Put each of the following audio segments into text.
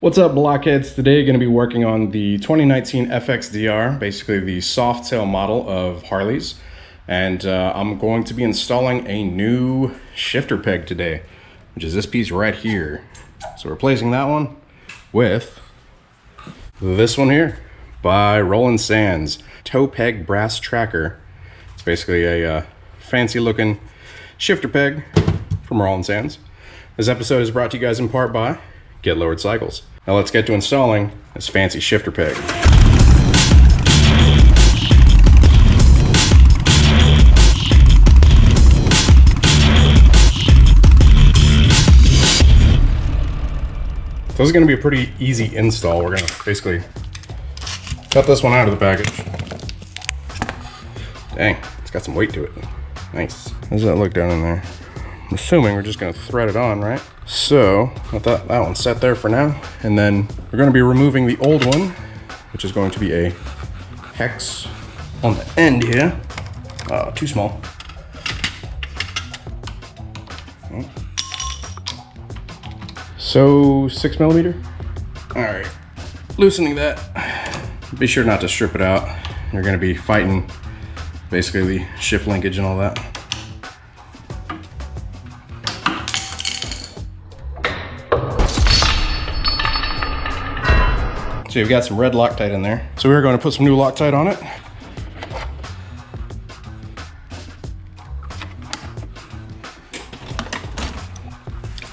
What's up, Blockheads? Today going to be working on the 2019 FXDR, basically the Softail model of Harley's. And I'm going to be installing a new shifter peg today, which is this piece right here. So replacing that one with this one here by Roland toe peg brass tracker. It's basically a fancy looking shifter peg from Roland. This episode is brought to you guys in part by Get Lowered Cycles. Now let's get to installing this fancy shifter peg. So this is going to be a pretty easy install. We're going to basically cut this one out of the package. Dang, it's got some weight to it. Nice. How does that look down in there? I'm assuming we're just going to thread it on, right? So I thought that one's set there for now. And then we're going to be removing the old one, which is going to be a hex on the end here. Too small. So 6mm. All right, loosening that. Be sure not to strip it out. You're going to be fighting basically the shift linkage and all that. So you've got some red Loctite in there. So we're going to put some new Loctite on it.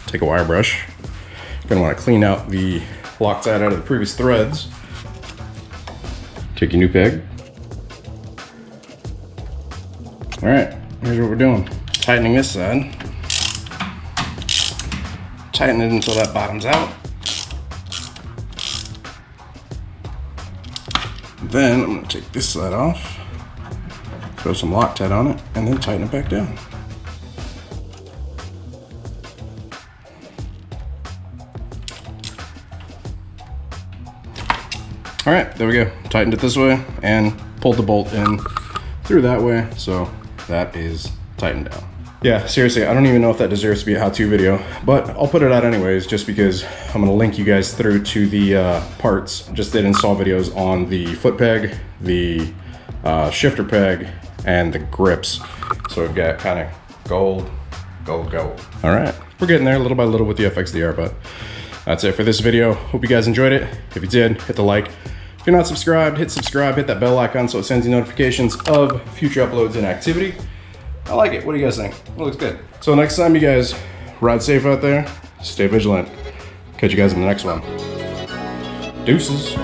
Take a wire brush. You're going to want to clean out the Loctite out of the previous threads. Take your new peg. All right, here's what we're doing. Tightening this side. Tighten it until that bottoms out. Then I'm going to take this side off, throw some Loctite on it, and then tighten it back down. All right, there we go. Tightened it this way and pulled the bolt in through that way, so that is tightened down. Yeah, seriously, I don't even know if that deserves to be a how-to video, but I'll put it out anyways, just because I'm gonna link you guys through to the parts. Just did install videos on the foot peg, the shifter peg, and the grips. So we've got kind of gold. All right, we're getting there little by little with the FXDR, but that's it for this video. Hope you guys enjoyed it. If you did, hit the like. If you're not subscribed, hit subscribe, hit that bell icon so it sends you notifications of future uploads and activity. I like it. What do you guys think? It looks good. So next time you guys ride safe out there, stay vigilant. Catch you guys in the next one. Deuces.